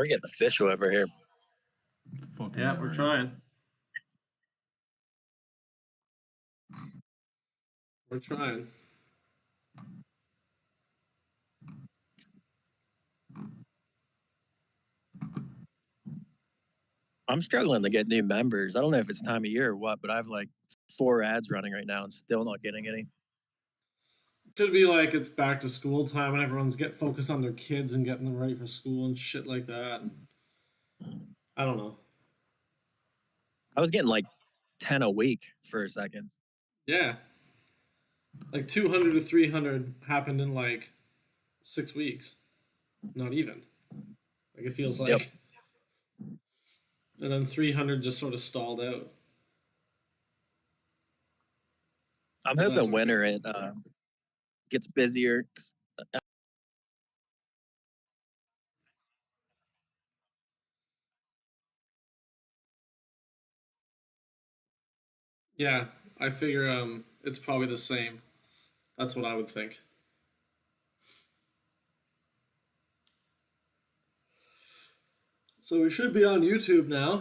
We're getting official over here. Fucking Yeah, we're trying. We're trying. I'm struggling to get new members. I don't know if it's time of year or what, but I have like 4 ads running right now and still not getting any. Could be like it's back to school time and everyone's focused on their kids and getting them ready for school and shit like that. I don't know. I was getting like 10 a week for a second. Yeah. Like 200 to 300 happened in like 6 weeks. Not even. Like it feels like. Yep. And then 300 just sort of stalled out. I'm But hoping that's okay. winter it gets busier. Yeah, I figure it's probably the same. That's what I would think. So we should be on YouTube now.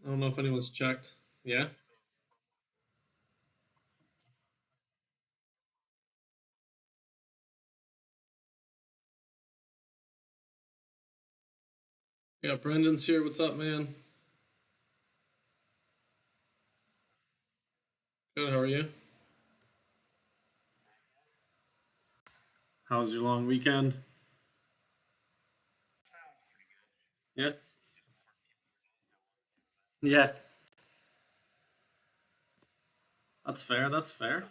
I don't know if anyone's checked. Yeah? Yeah, Brendan's here. What's up, man? Good, how are you? How was your long weekend? Yeah. Yeah. That's fair, that's fair.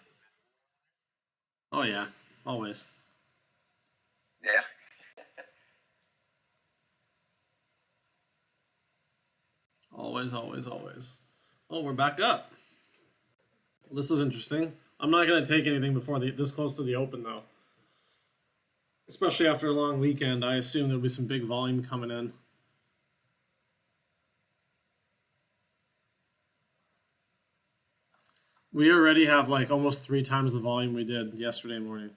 Oh yeah, always. Yeah. Always, always, always. Oh, we're back up. This is interesting. I'm not gonna take anything before this close to the open though. Especially after a long weekend, I assume there'll be some big volume coming in. We already have like almost 3 times the volume we did yesterday morning.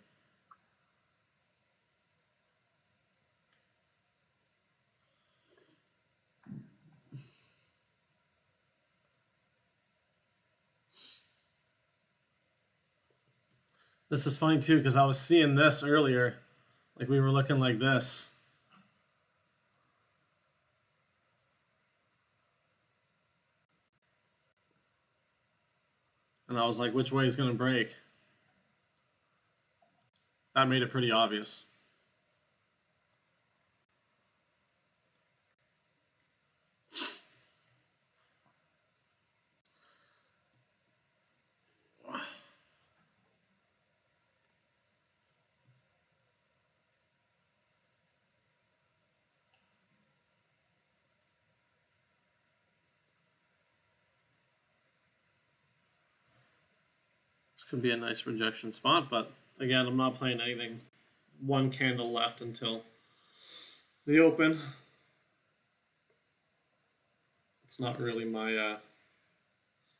This is funny too because I was seeing this earlier. Like we were looking like this. And I was like, which way is going to break? That made it pretty obvious. This could be a nice rejection spot, but again, I'm not playing anything. 1 candle left until the open. It's not really my,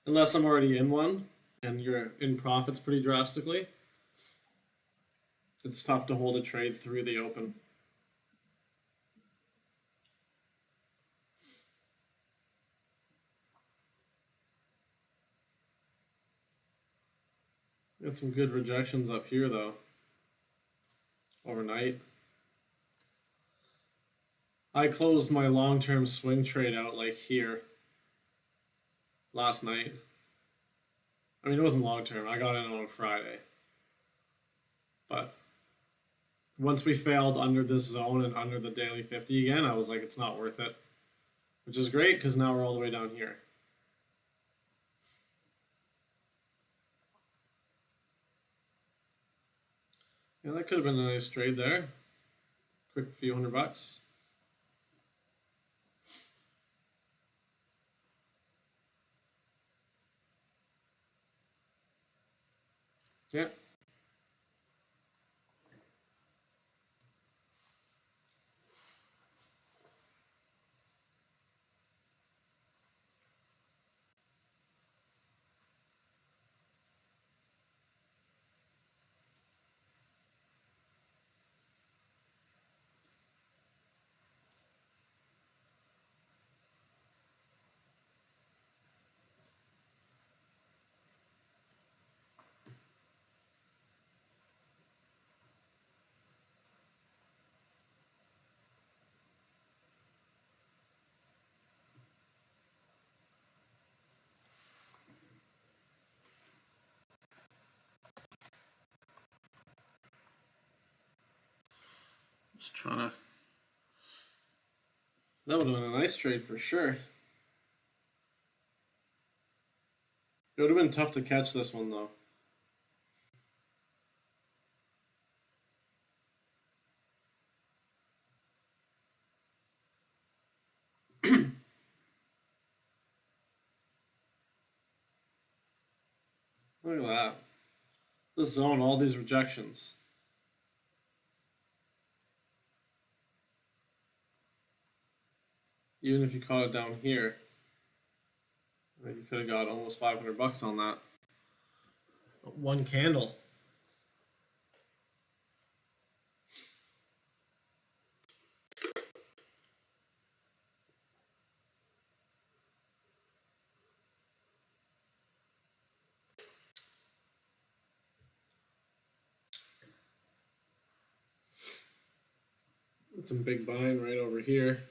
unless I'm already in one and you're in profits pretty drastically, it's tough to hold a trade through the open. Got some good rejections up here though. Overnight. I closed my long-term swing trade out like here last night. I mean, it wasn't long-term. I got in on a Friday. But once we failed under this zone and under the daily 50 again, I was like, it's not worth it. Which is great because now we're all the way down here. Yeah, that could have been a nice trade there. Quick few $100. Yeah. Just trying to. That would have been a nice trade for sure. It would have been tough to catch this one though. Look at that. This zone, all these rejections. Even if you caught it down here, you could have got almost $500 on that. One candle. That's some big buying right over here.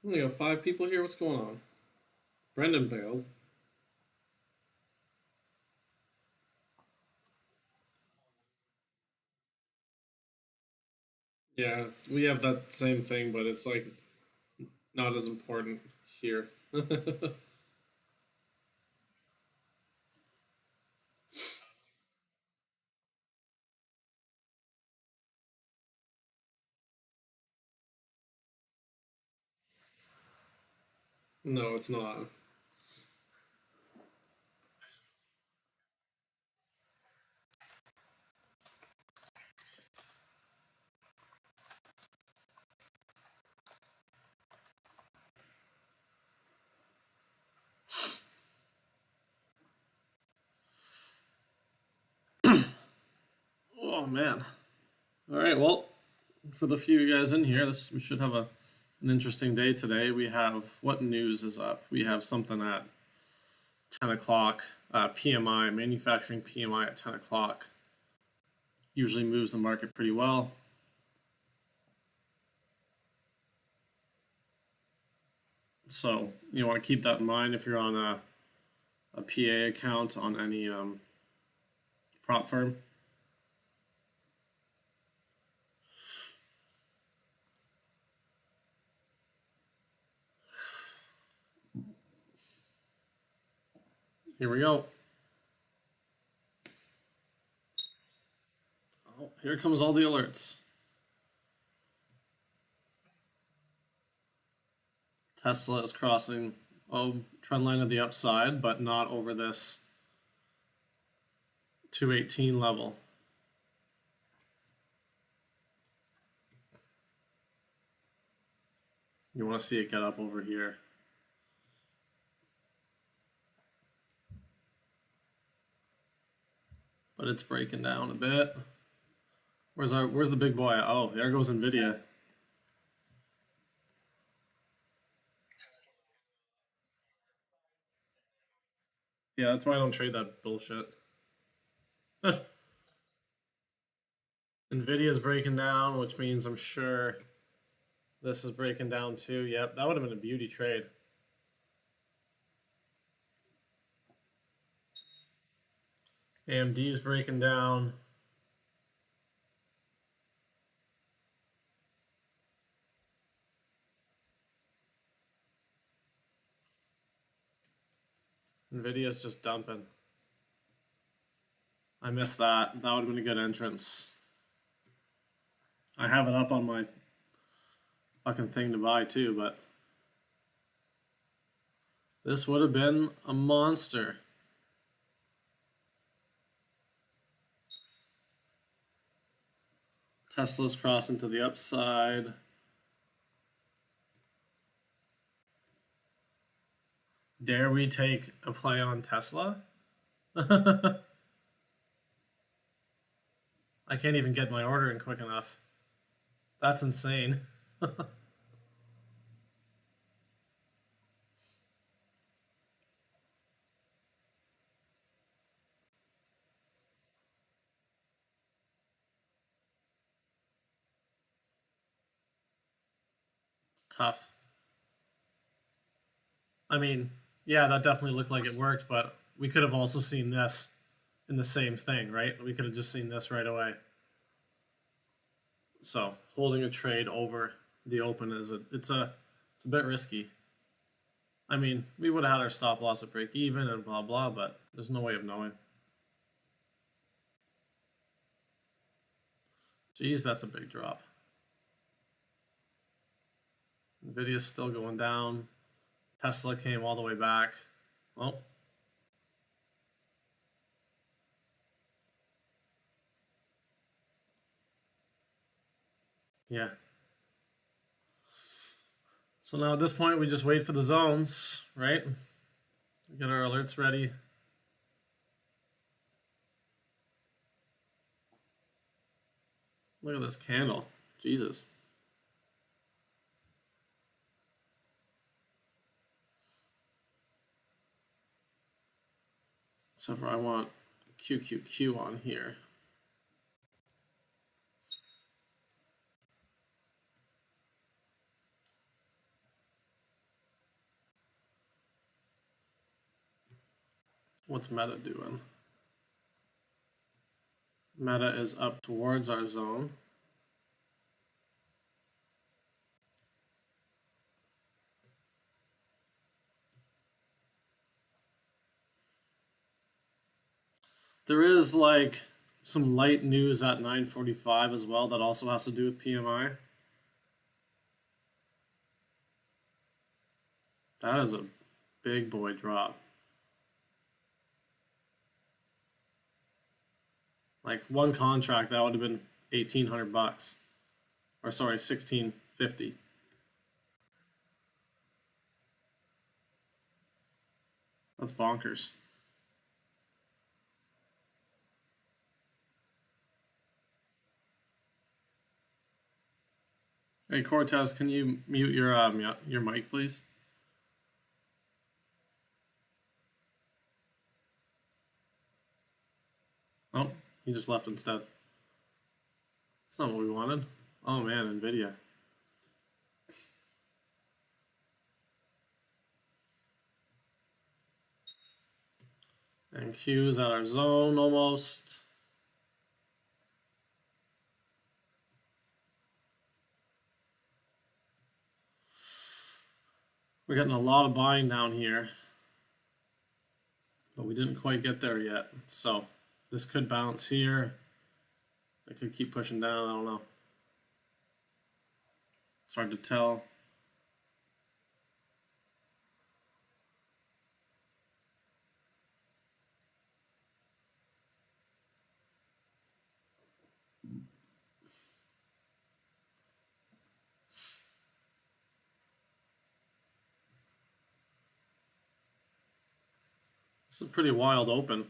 We got 5 people here. What's going on? Brendan bailed. Yeah, we have that same thing, but it's like not as important here. No, it's not. Oh man. All right, well, for the few guys in here, we should have an interesting day today. We have what news is up? We have something at 10 o'clock. PMI, manufacturing PMI at 10 o'clock. Usually moves the market pretty well. So you want to keep that in mind if you're on a PA account on any prop firm. Here we go. Oh, here comes all the alerts. Tesla is crossing trend line of the upside, but not over this 218 level. You want to see it get up over here. But it's breaking down a bit. Where's the big boy? Oh, there goes Nvidia. Yeah, that's why I don't trade that bullshit. Nvidia's breaking down, which means I'm sure this is breaking down too. Yep, that would have been a beauty trade. AMD's breaking down. Nvidia's just dumping. I missed that. That would have been a good entrance. I have it up on my fucking thing to buy too, but this would have been a monster. Tesla's crossing to the upside. Dare we take a play on Tesla? I can't even get my order in quick enough. That's insane. Tough. I mean, yeah, that definitely looked like it worked, but we could have also seen this in the same thing, right? We could have just seen this right away. So holding a trade over the open it's a bit risky. I mean, we would have had our stop loss at break even and blah blah, but there's no way of knowing. Geez, that's a big drop. Nvidia's still going down. Tesla came all the way back. Well, yeah. So now at this point, we just wait for the zones, right? We get our alerts ready. Look at this candle. Jesus. Except for I want QQQ on here. What's Meta doing? Meta is up towards our zone. There is like some light news at 9:45 as well that also has to do with PMI. That is a big boy drop. Like one contract that would have been $1,800, or sorry, $1,650. That's bonkers. Hey Cortez, can you mute your mic, please? Oh, he just left instead. That's not what we wanted. Oh man, Nvidia. And Q's at our zone almost. We're getting a lot of buying down here, but we didn't quite get there yet. So this could bounce here. It could keep pushing down. I don't know. It's hard to tell. It's a pretty wild open.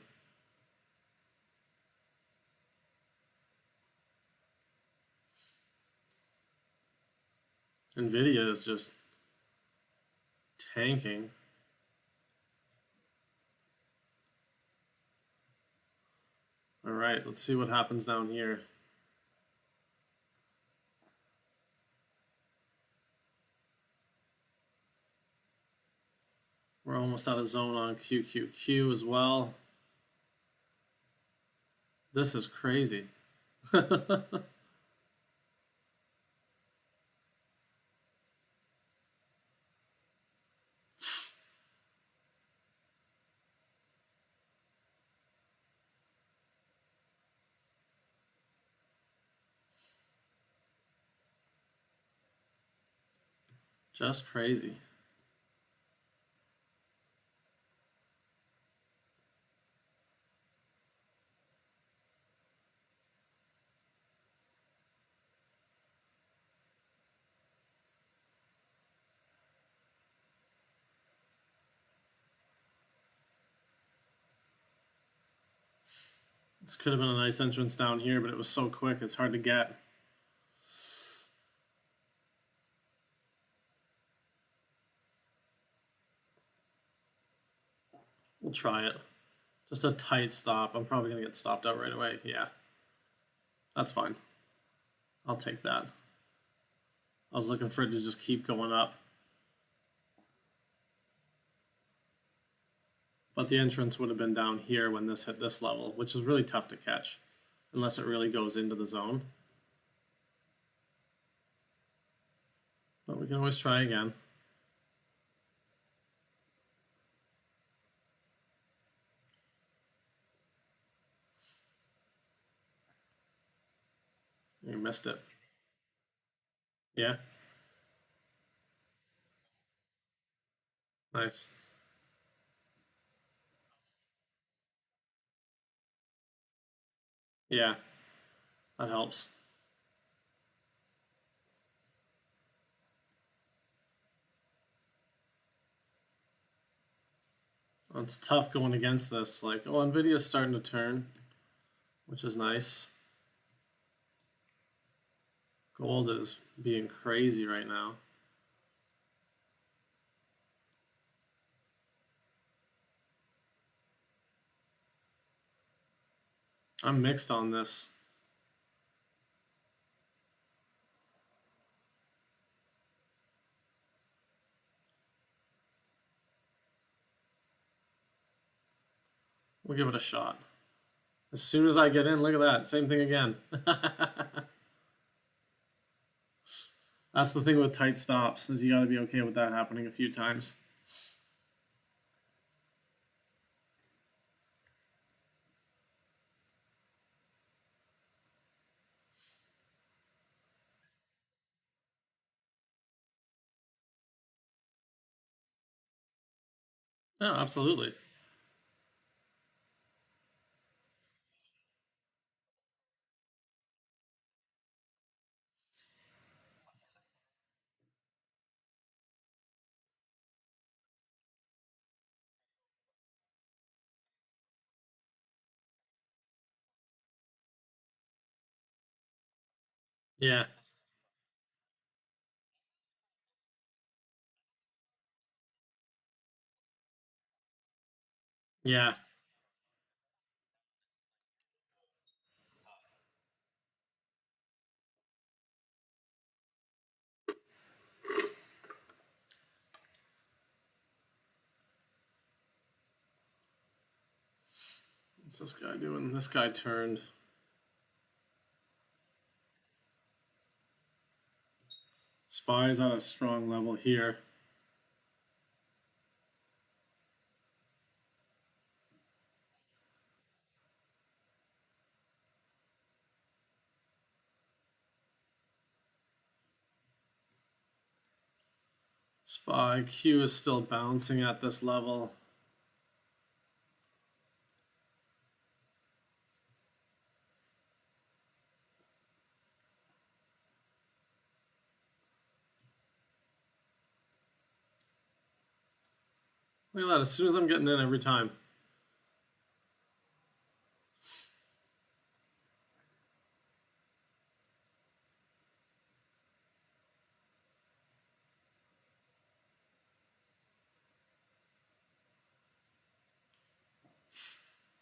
Nvidia is just tanking. All right, let's see what happens down here. We're almost out of zone on QQQ as well. This is crazy. Just crazy. This could have been a nice entrance down here, but it was so quick, it's hard to get. We'll try it. Just a tight stop. I'm probably going to get stopped out right away. Yeah. That's fine. I'll take that. I was looking for it to just keep going up. But the entrance would have been down here when this hit this level, which is really tough to catch unless it really goes into the zone. But we can always try again. You missed it. Yeah. Nice. Yeah, that helps. Well, it's tough going against this. Like, oh, Nvidia's starting to turn, which is nice. Gold is being crazy right now. I'm mixed on this. We'll give it a shot. As soon as I get in, look at that. Same thing again. That's the thing with tight stops, is you got to be okay with that happening a few times. No, absolutely. Yeah. Yeah. What's this guy doing? This guy turned. SPY's at a strong level here. SPY Q is still bouncing at this level. Look at that, as soon as I'm getting in every time.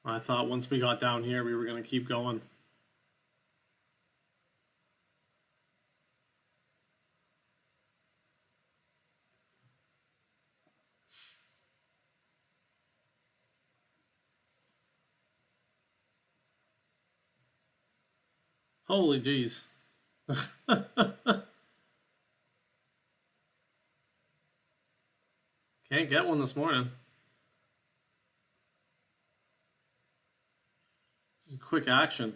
I thought once we got down here, we were going to keep going. Holy jeez. Can't get one this morning. This is quick action.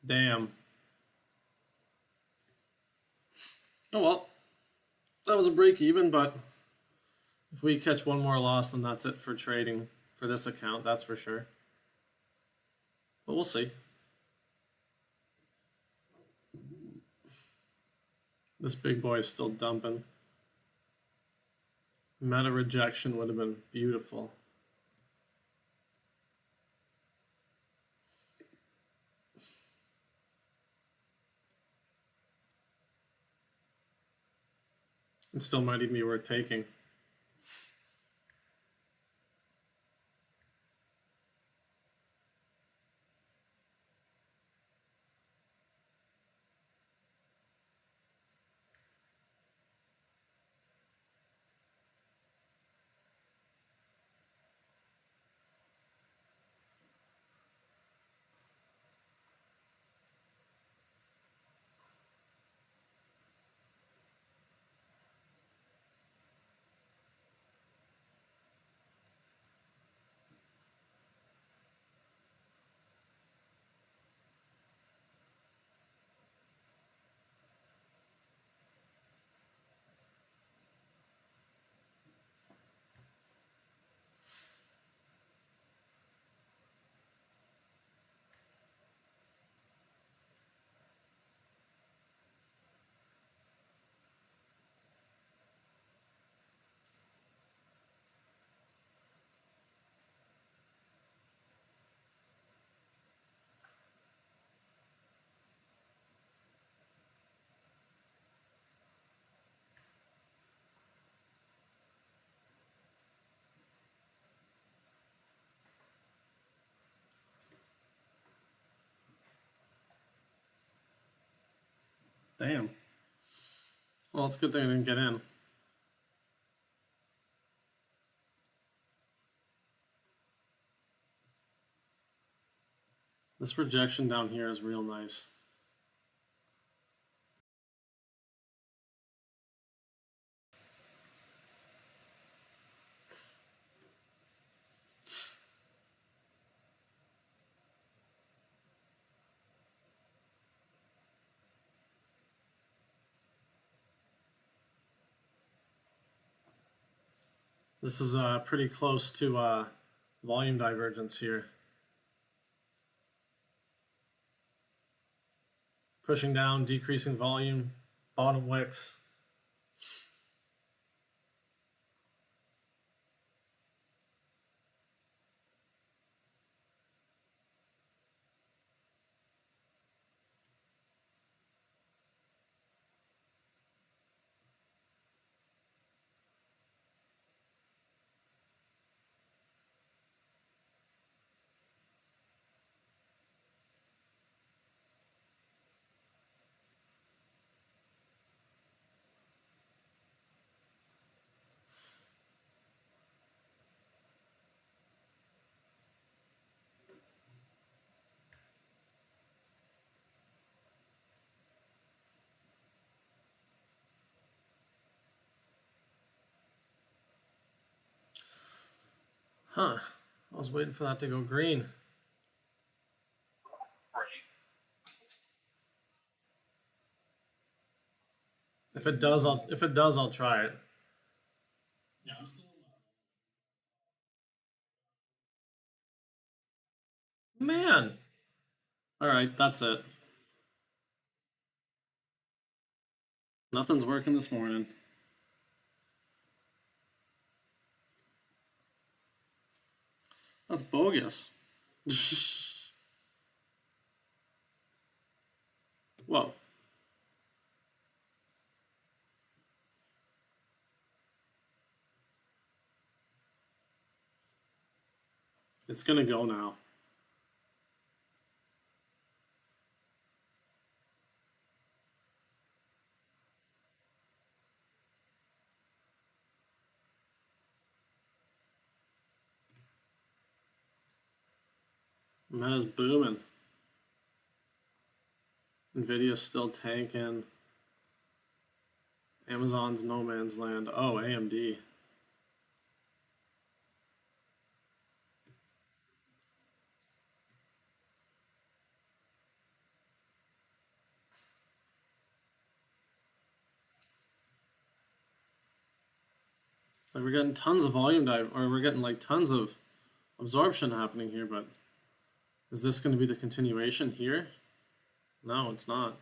Damn. Oh well. That was a break even, but if we catch one more loss, then that's it for trading for this account, that's for sure. But we'll see. This big boy is still dumping. Meta rejection would have been beautiful. It still might even be worth taking. Damn. Well, it's a good thing I didn't get in. This rejection down here is real nice. This is pretty close to volume divergence here. Pushing down, decreasing volume, bottom wicks. Huh. I was waiting for that to go green. Right. If it does, I'll try it. Yeah, I'm still. Man. All right, that's it. Nothing's working this morning. That's bogus. Whoa. It's gonna go now. Meta's booming. Nvidia's still tanking. Amazon's no man's land. Oh, AMD. Like we're getting tons of volume dive, or we're getting like tons of absorption happening here, but is this going to be the continuation here? No, it's not.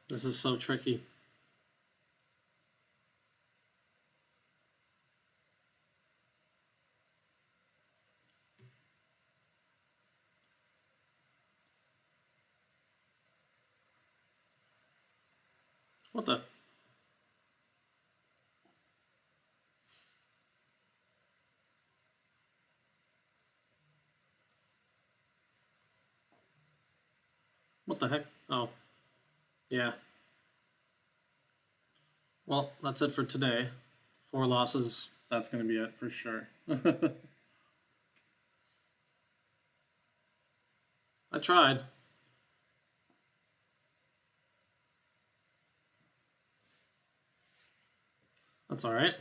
This is so tricky. What the? What the heck? Oh. Yeah. Well, that's it for today. 4 losses. That's going to be it for sure. I tried. That's all right.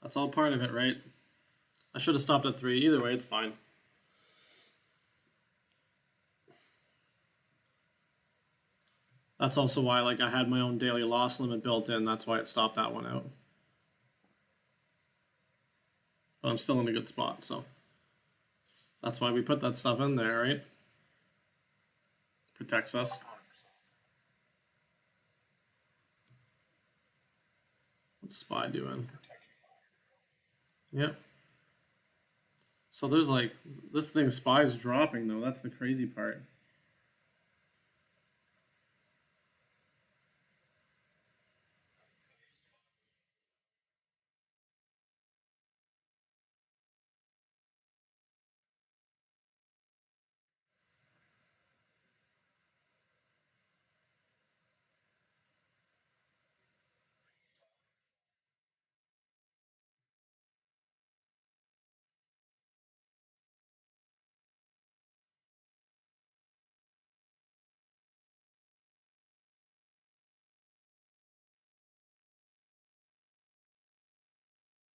That's all part of it, right? I should have stopped at 3. Either way, it's fine. That's also why, like, I had my own daily loss limit built in. That's why it stopped that one out. But I'm still in a good spot, so that's why we put that stuff in there, right? Protects us. What's SPY doing? Yep. So there's like, this thing SPY's dropping though. That's the crazy part.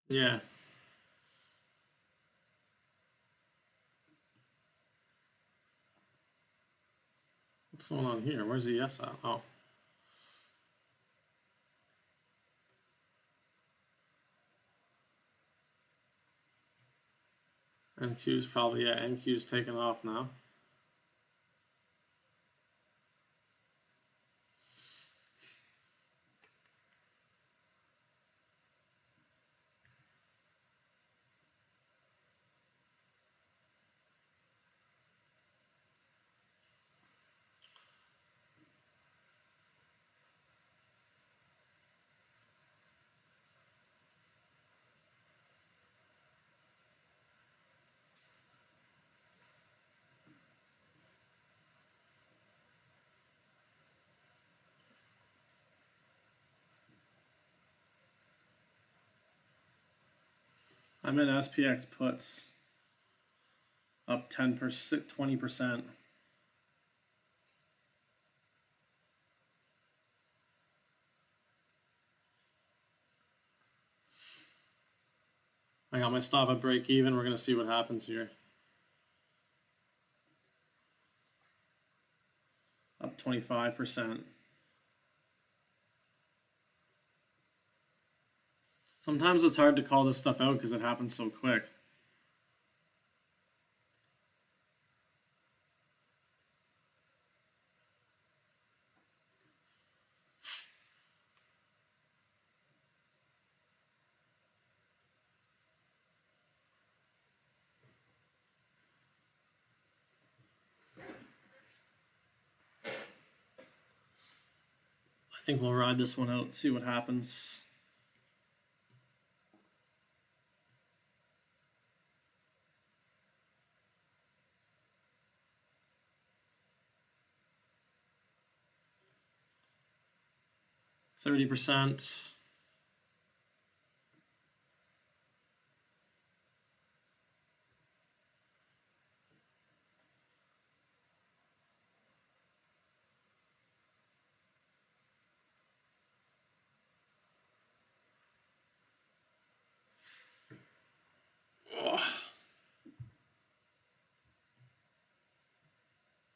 Yeah. What's going on here? Where's the ES at? Oh. NQ's probably, yeah, NQ's taking off now. I'm in SPX puts. Up 10%, 20%. I got my stop at break even. We're going to see what happens here. Up 25%. Sometimes it's hard to call this stuff out because it happens so quick. I think we'll ride this one out, see what happens. %30.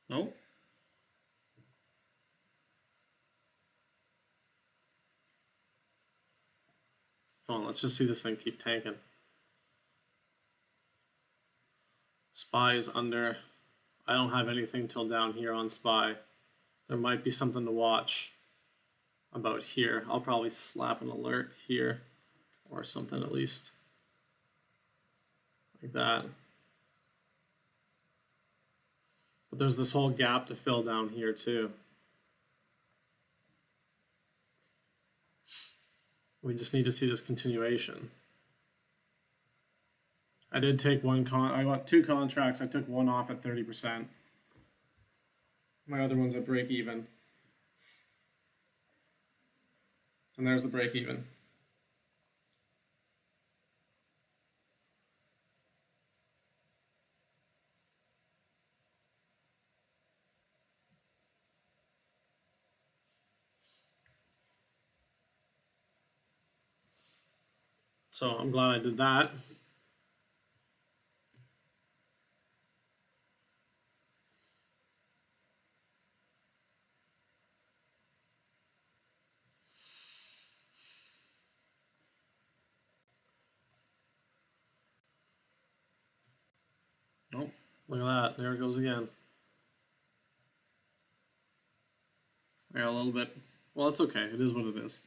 Nope. Come on, let's just see this thing keep tanking. SPY is under. I don't have anything till down here on SPY. There might be something to watch about here. I'll probably slap an alert here or something at least. Like that. But there's this whole gap to fill down here too. We just need to see this continuation. I did take I got 2 contracts. I took one off at 30%. My other one's at break even. And there's the break even. So I'm glad I did that. Look at that. There it goes again. There, a little bit. Well, it's okay. It is what it is.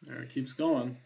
There it keeps going.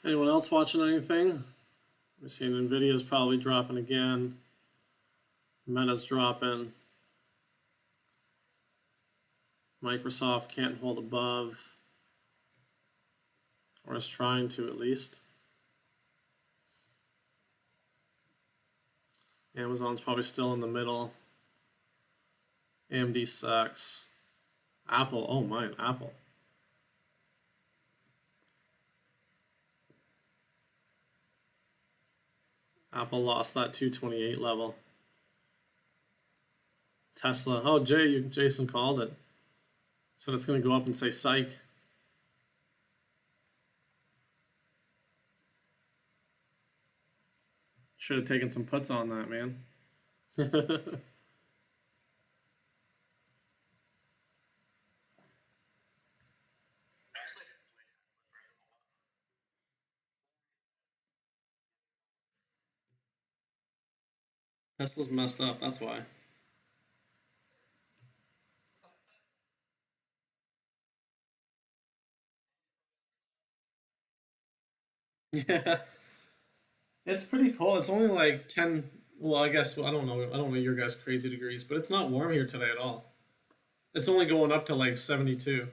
Anyone else watching anything? We're seeing Nvidia's probably dropping again. Meta's dropping. Microsoft can't hold above, or is trying to at least. Amazon's probably still in the middle. AMD sucks. Apple, oh my, Apple. Apple lost that 228 level. Tesla, oh Jason called it. Said it's going to go up and say psych. Should have taken some puts on that, man. Tesla's messed up, that's why. Yeah. It's pretty cold. It's only like 10, well, I guess, well, I don't know your guys' crazy degrees, but it's not warm here today at all. It's only going up to like 72.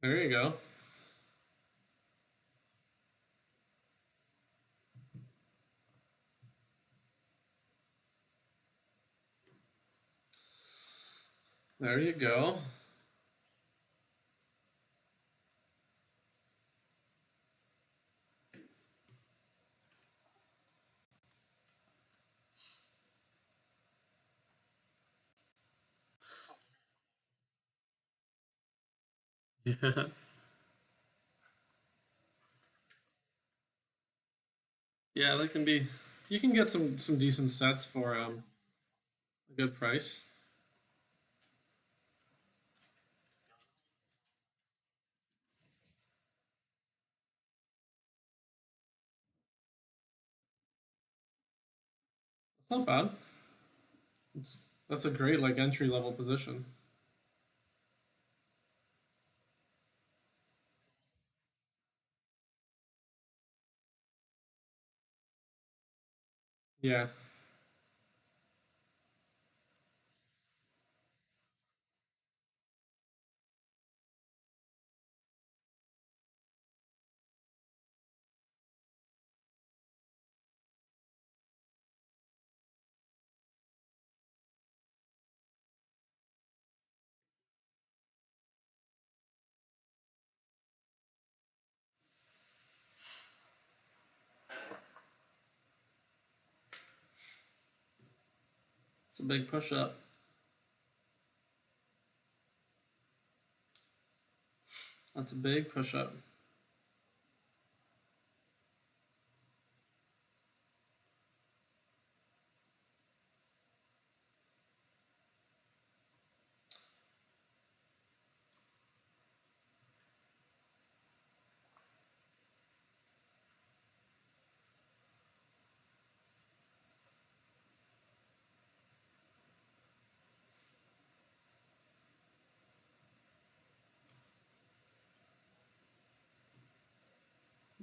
There you go. There you go. Yeah. Yeah, that can be, you can get some decent sets for a good price. That's not bad. That's a great like entry level position. Yeah. It's a big push up. That's a big push up.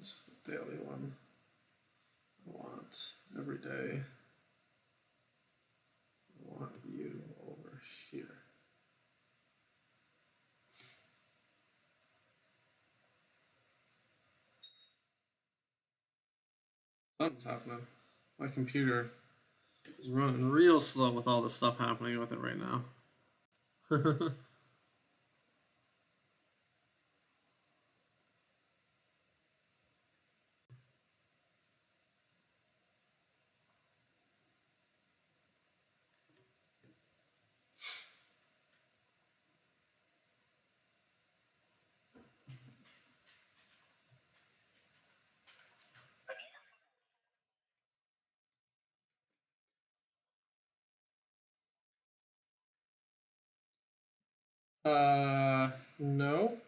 This is the daily one. I want every day. I want you over here. Something's happening. My computer is running real slow with all the stuff happening with it right now. No.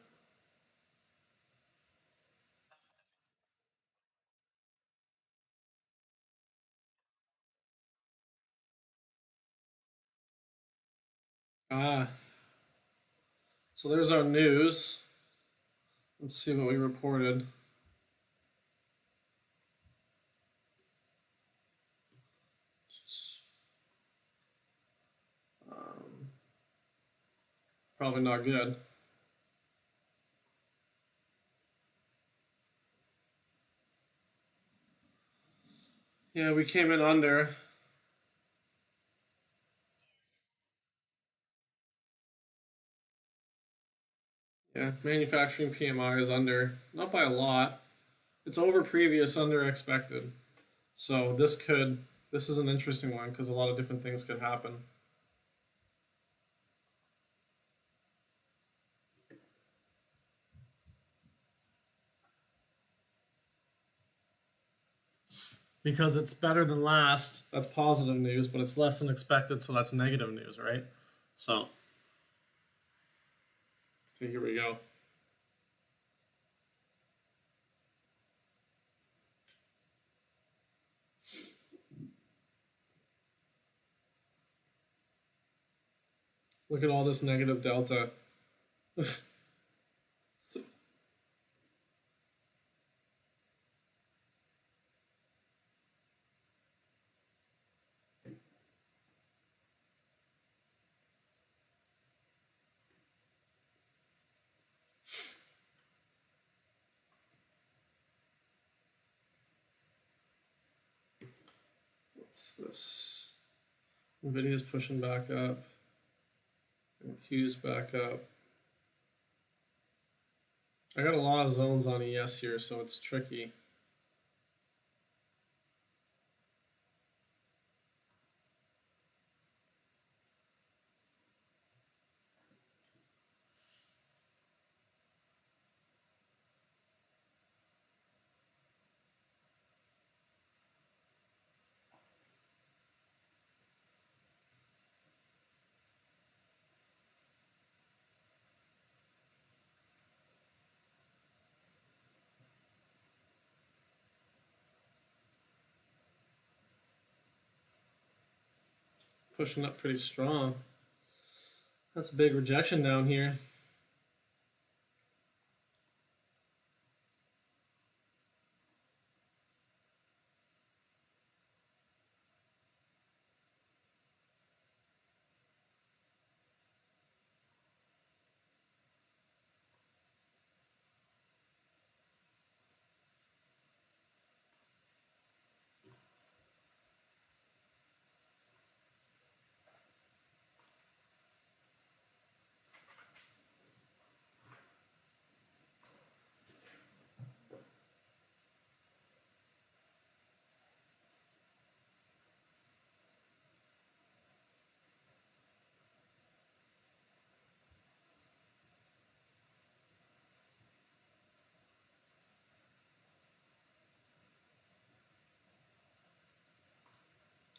So there's our news. Let's see what we reported. Probably not good. Yeah, we came in under. Yeah, manufacturing PMI is under, not by a lot. It's over previous, under expected. So this is an interesting one because a lot of different things could happen. Because it's better than last, that's positive news, but it's less than expected, so that's negative news, right? So here we go. Look at all this negative delta. What's this? Nvidia's pushing back up. And Q's back up. I got a lot of zones on ES here, so it's tricky. Pushing up pretty strong. That's a big rejection down here.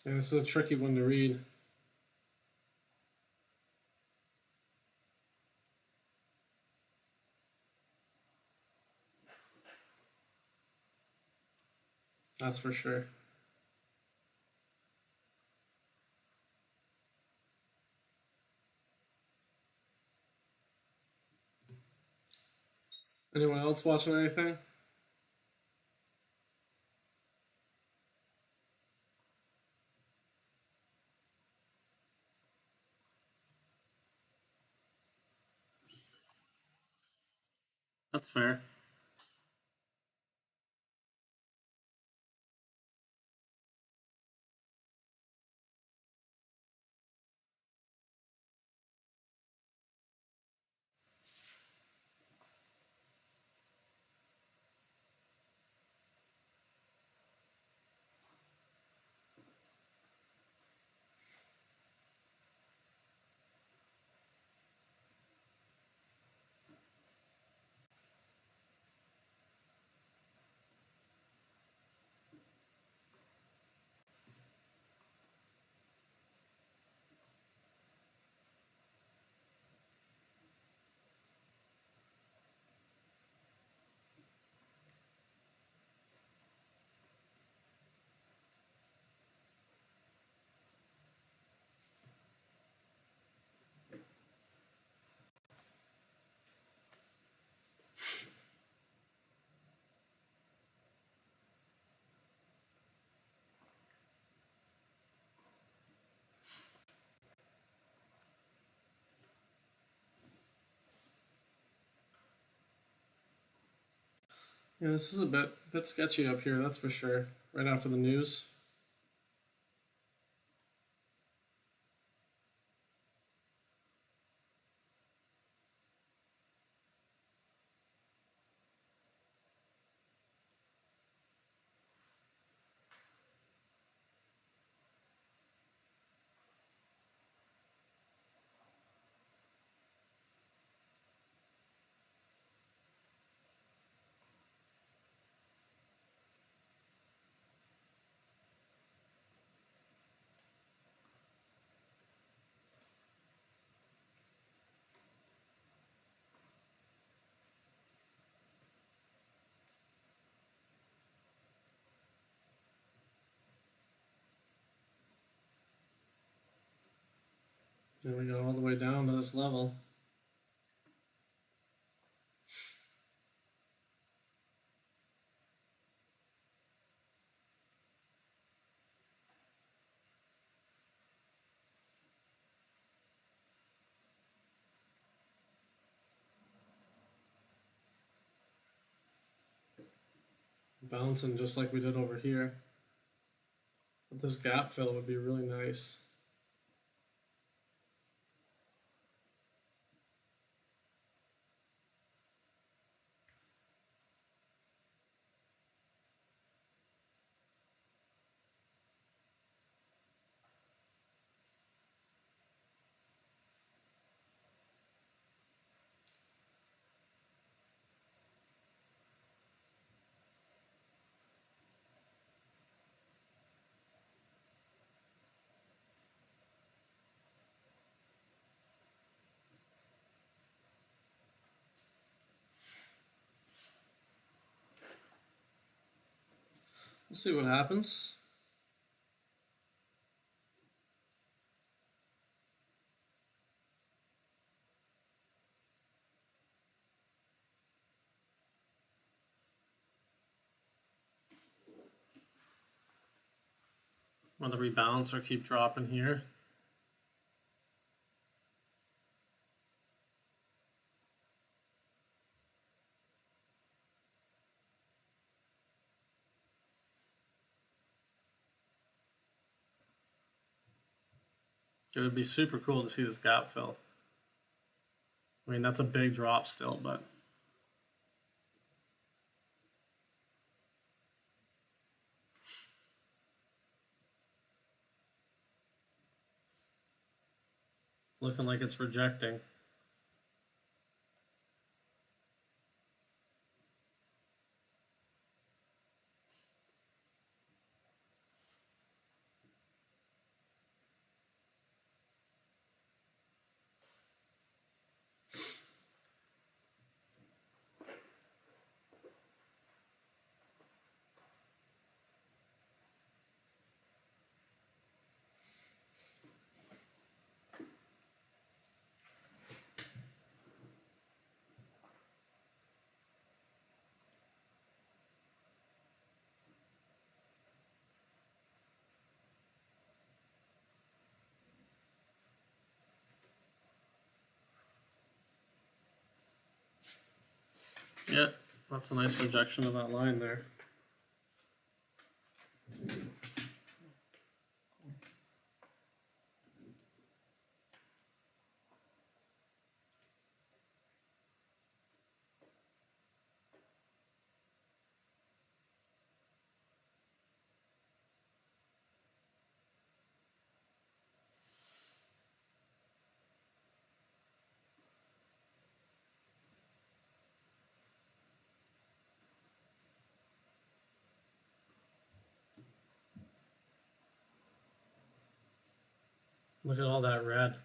And this is a tricky one to read. That's for sure. Anyone else watching anything? That's fair. Yeah, this is a bit sketchy up here, that's for sure. Right after the news. And we go all the way down to this level. Bouncing just like we did over here. But this gap fill would be really nice. We'll see what happens. Whether we bounce or keep dropping here. It would be super cool to see this gap fill. I mean, that's a big drop still, but it's looking like it's rejecting. Yeah, that's a nice rejection of that line there. Look at all that red.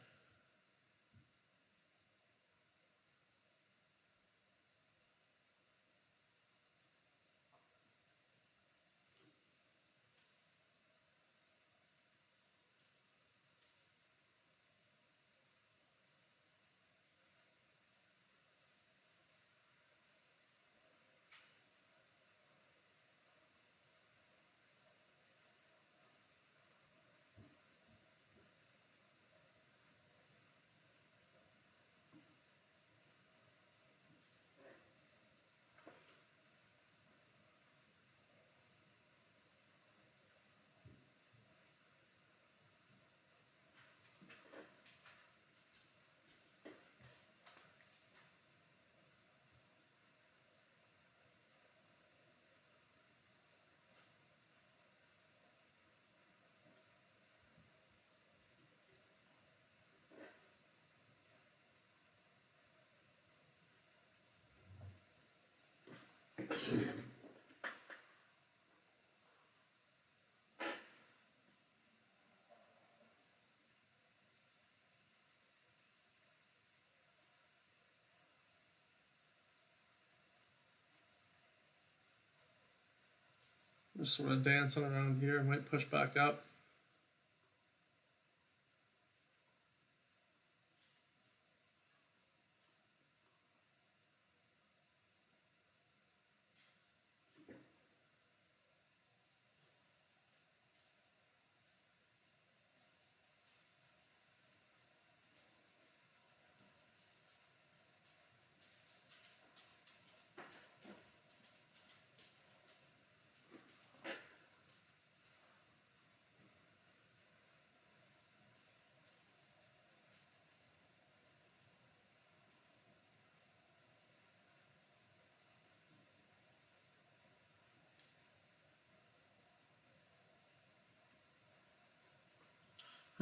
Just sort of dancing around here, might push back up.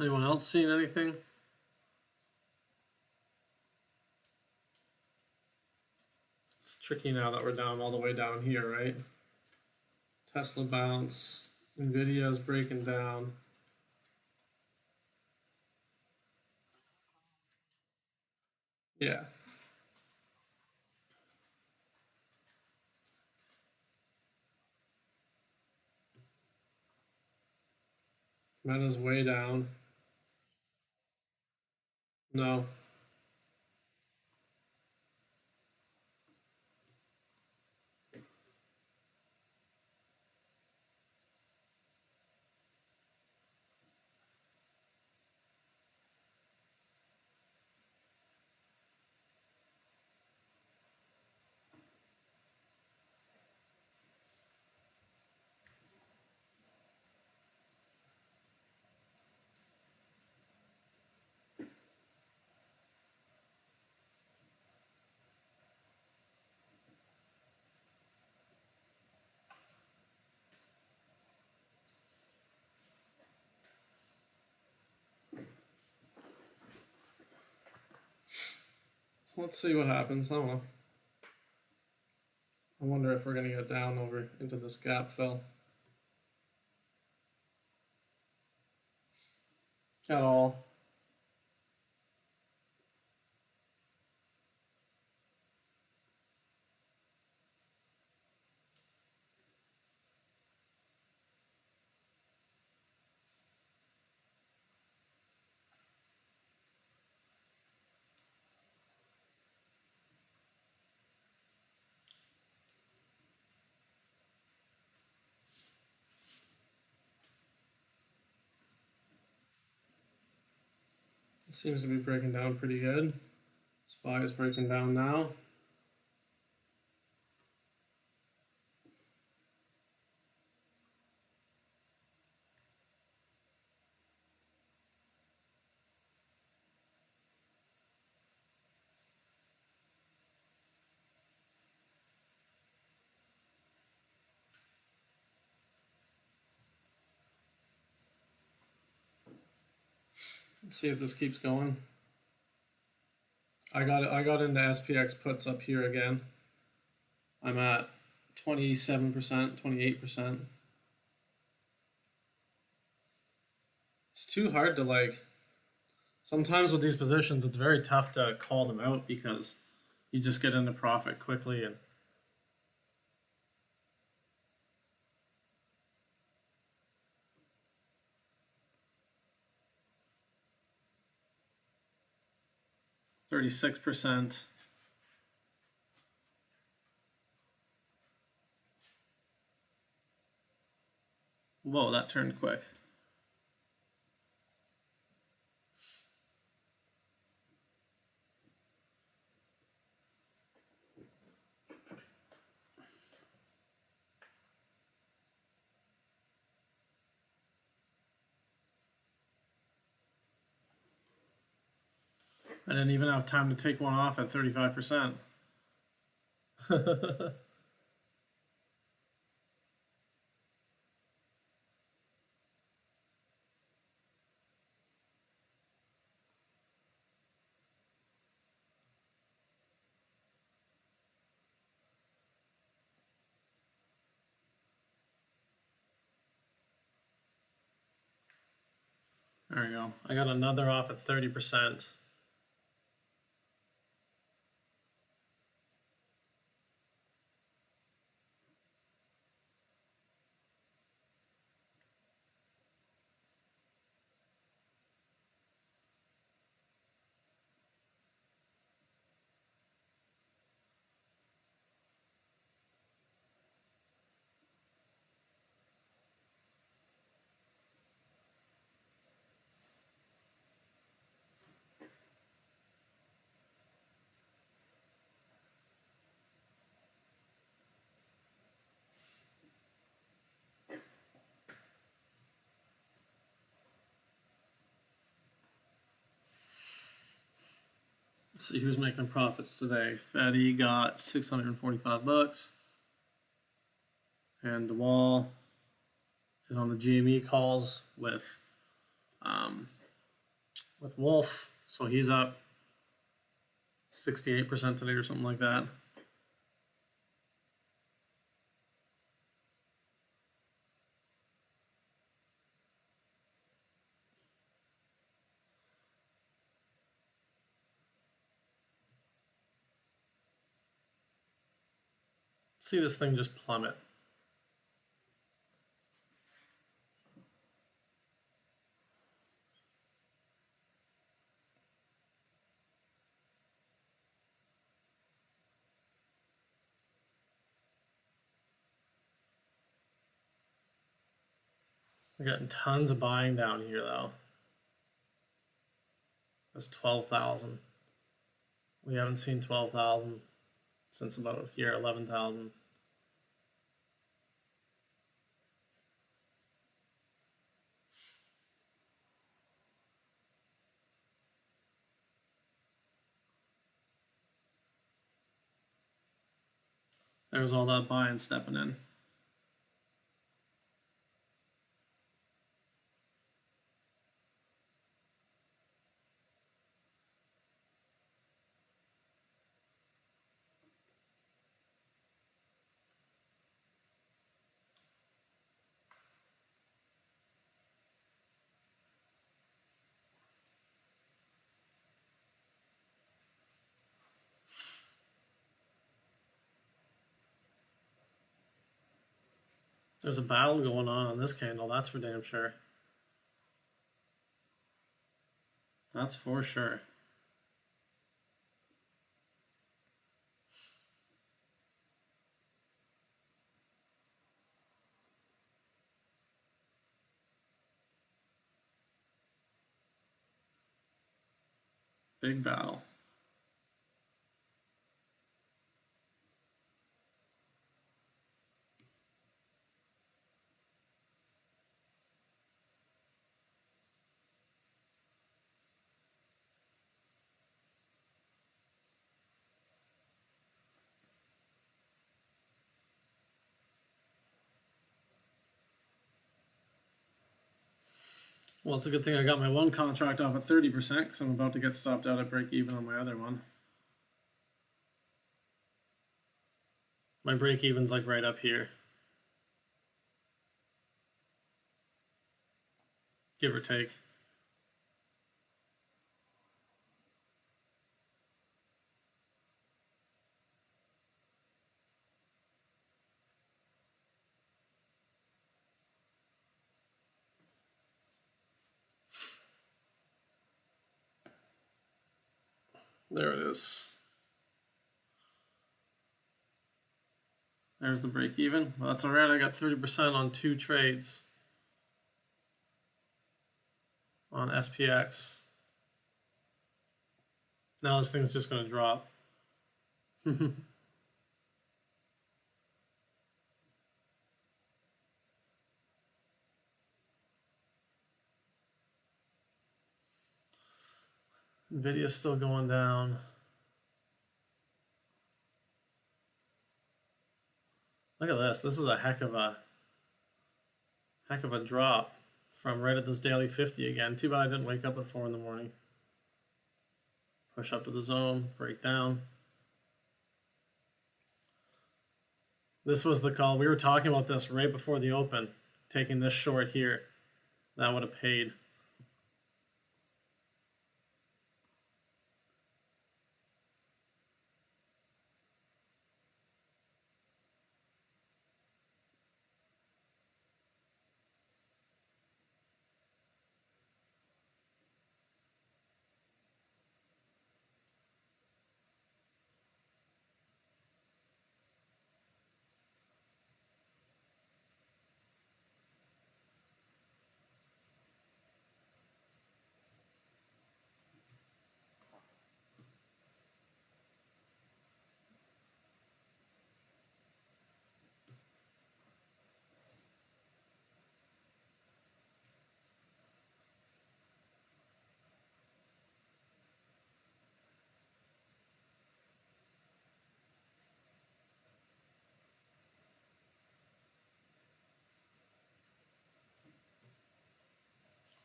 Anyone else seeing anything? It's tricky now that we're down all the way down here, right? Tesla bounce, Nvidia is breaking down. Yeah. Meta's way down. No. So let's see what happens. I don't know. I wonder if we're gonna get down over into this gap fill at all. It seems to be breaking down pretty good. SPY is breaking down now. see if this keeps going. I got into SPX puts up here again. I'm at 27%, 28%. It's too hard to like. Sometimes with these positions, it's very tough to call them out because you just get into profit quickly and. $36%. Whoa, that turned quick. I didn't even have time to take one off at 35%. There we go. I got another off at 30%. Let's see who's making profits today. Fetty got $645, and the wall is on the GME calls with Wolf, so he's up 68% today or something like that. See this thing just plummet. We're getting tons of buying down here though. That's 12,000. We haven't seen 12,000 since about here, 11,000. There's all that buying stepping in. There's a battle going on this candle, that's for damn sure. That's for sure. Big battle. Well, it's a good thing I got my one contract off at 30% because I'm about to get stopped out at break even on my other one. My break even's like right up here, give or take. There it is. There's the break even. Well, that's all right. I got 30% on 2 trades on SPX. Now this thing's just going to drop. Nvidia's still going down. Look at this. This is a heck of a drop from right at this daily 50 again. Too bad I didn't wake up at 4 in the morning. Push up to the zone, break down. This was the call. We were talking about this right before the open, taking this short here. That would have paid.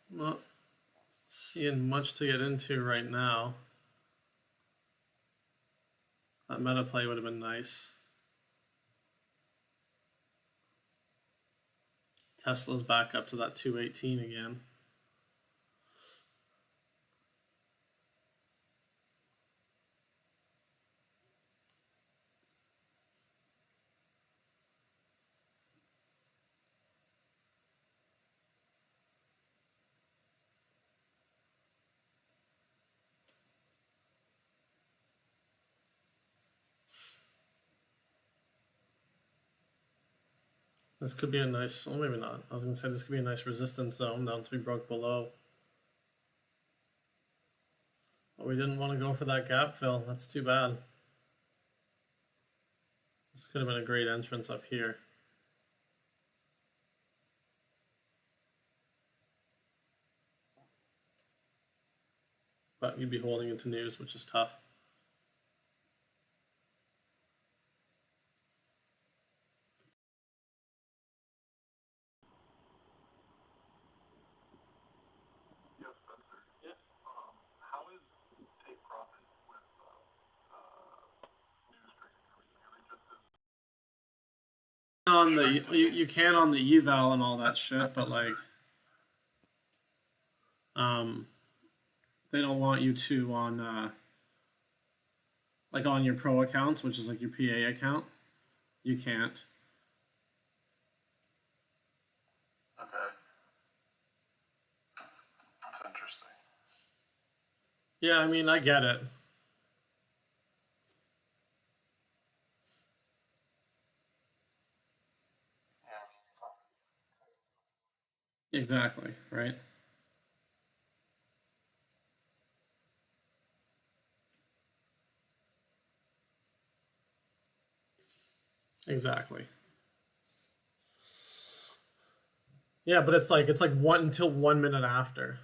Not seeing much to get into right now. That meta play would have been nice. Tesla's back up to that 218 again. This could be a nice, well, maybe not. I was going to say this could be a nice resistance zone down to be broke below. But we didn't want to go for that gap fill. That's too bad. This could have been a great entrance up here. But you'd be holding into news, which is tough. On the you can on the eval and all that shit, but like they don't want you to on like on your pro accounts, which is like your PA account. You can't. Okay. That's interesting. Yeah, I mean, I get it. Exactly, right? Exactly. Yeah, but it's like one until 1 minute after,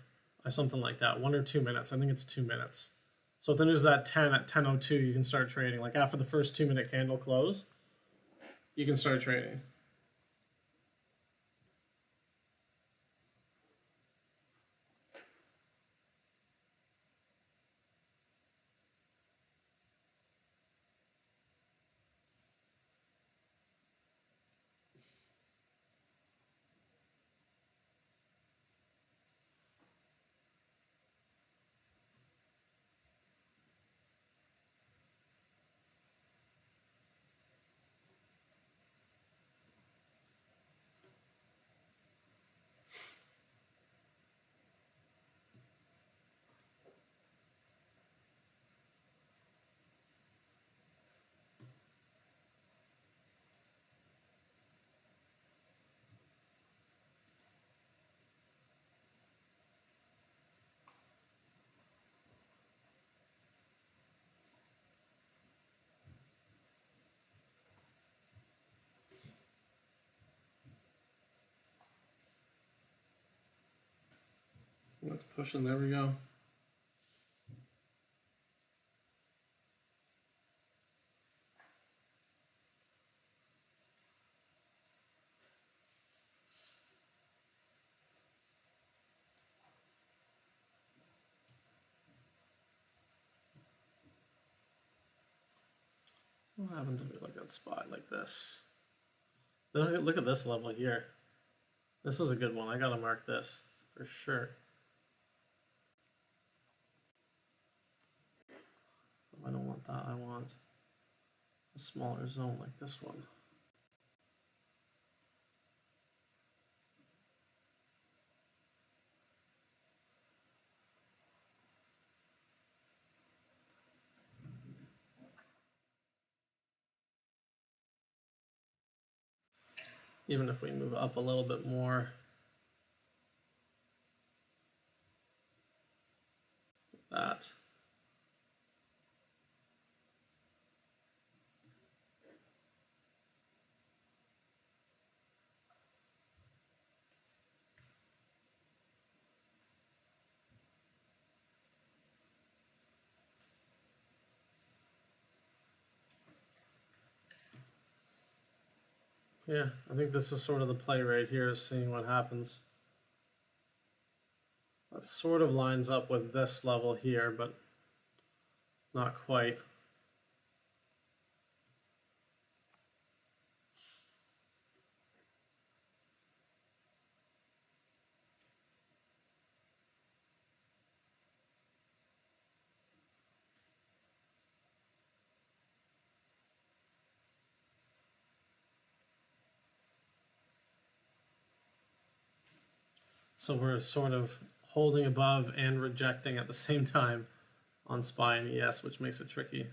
or something like that. 1 or 2 minutes. I think it's 2 minutes. So if the news is at 10 at 10:02, you can start trading. Like after the first 2 minute candle close, you can start trading. Let's push and there we go. What happens if we look at spot like this? Look at this level here. This is a good one. I gotta mark this for sure. I don't want that. I want a smaller zone like this one. Even if we move up a little bit more. That. Yeah, I think this is sort of the play right here, is seeing what happens. That sort of lines up with this level here, but not quite. So we're sort of holding above and rejecting at the same time on SPY and ES, which makes it tricky.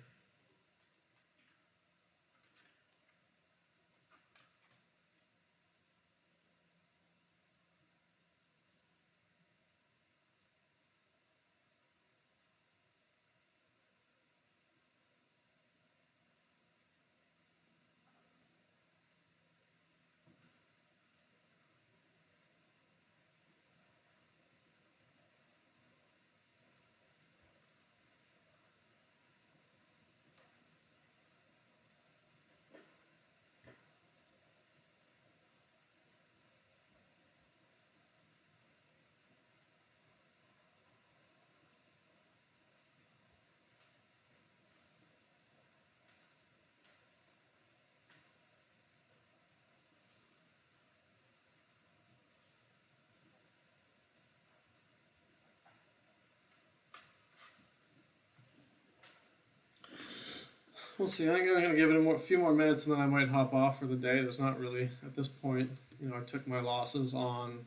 We'll see. I think I'm going to give it a few more minutes and then I might hop off for the day. There's not really, at this point, I took my losses on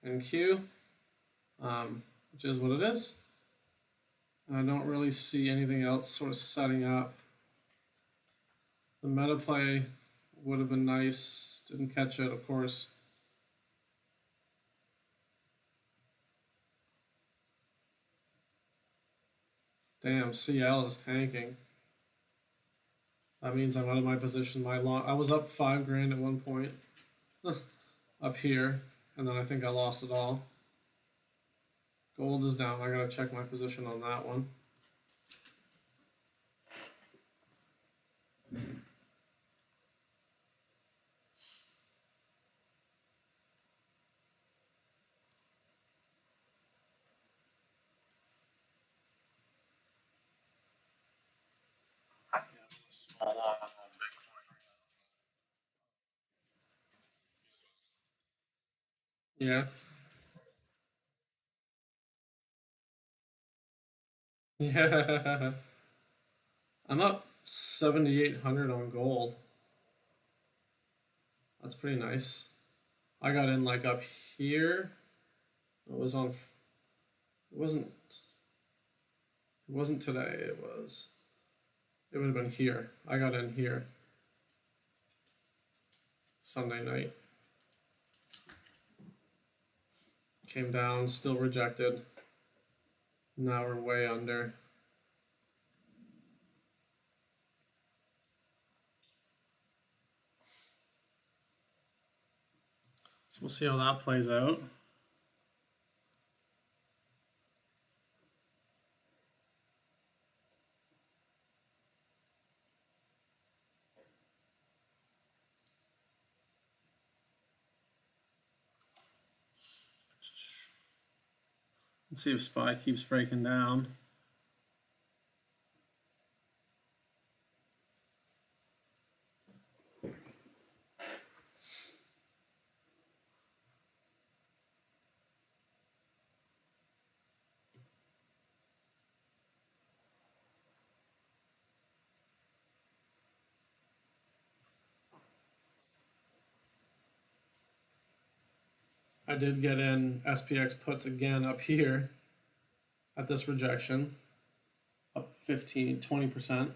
NQ, which is what it is. And I don't really see anything else sort of setting up. The meta play would have been nice. Didn't catch it, of course. Damn, CL is tanking. That means I'm out of my position. I was up $5,000 at one point up here, and then I think I lost it all. Gold is down. I gotta check my position on that one. All on Bitcoin. Yeah. Yeah. I'm up 7,800 on gold. That's pretty nice. I got in like up here. It wasn't today. It would have been here. I got in here Sunday night. Came down, still rejected. Now we're way under. So we'll see how that plays out. Let's see if SPY keeps breaking down. I did get in SPX puts again up here at this rejection, up 20%.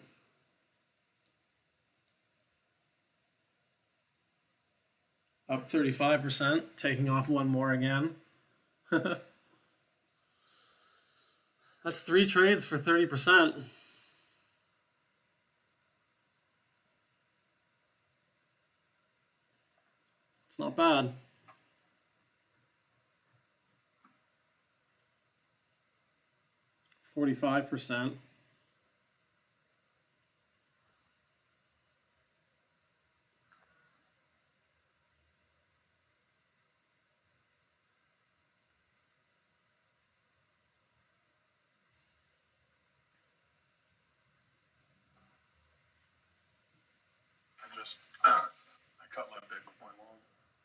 Up 35%, taking off one more again. That's 3 trades for 30%. It's not bad. $45%. I cut my Bitcoin long.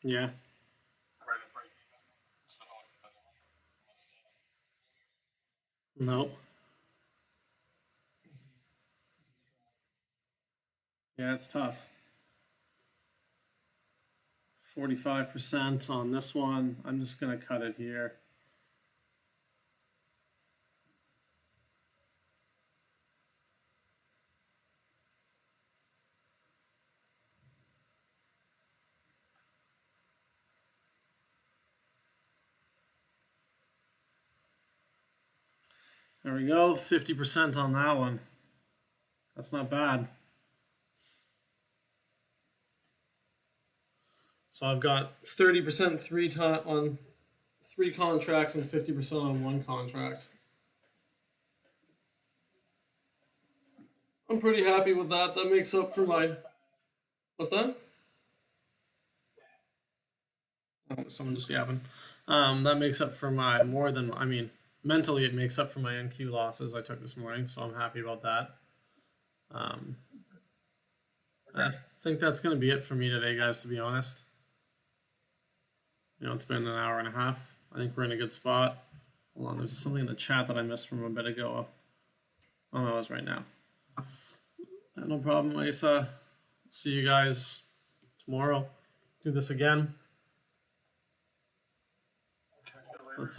Yeah. Right at break even. So No. Yeah, it's tough. 45% on this one. I'm just going to cut it here. There we go, 50% on that one. That's not bad. So I've got 30% on 3 contracts and 50% on 1 contract. I'm pretty happy with that. That makes up for my... What's that? Oh, someone just yapping. That makes up for my more than... I mean, mentally it makes up for my NQ losses I took this morning, so I'm happy about that. I think that's going to be it for me today, guys, to be honest. You know, it's been an hour and a half. I think we're in a good spot. Hold on, there's something in the chat that I missed from a bit ago. Oh, no, it's right now. No problem, Lisa. See you guys tomorrow. Do this again. catch you later. Let's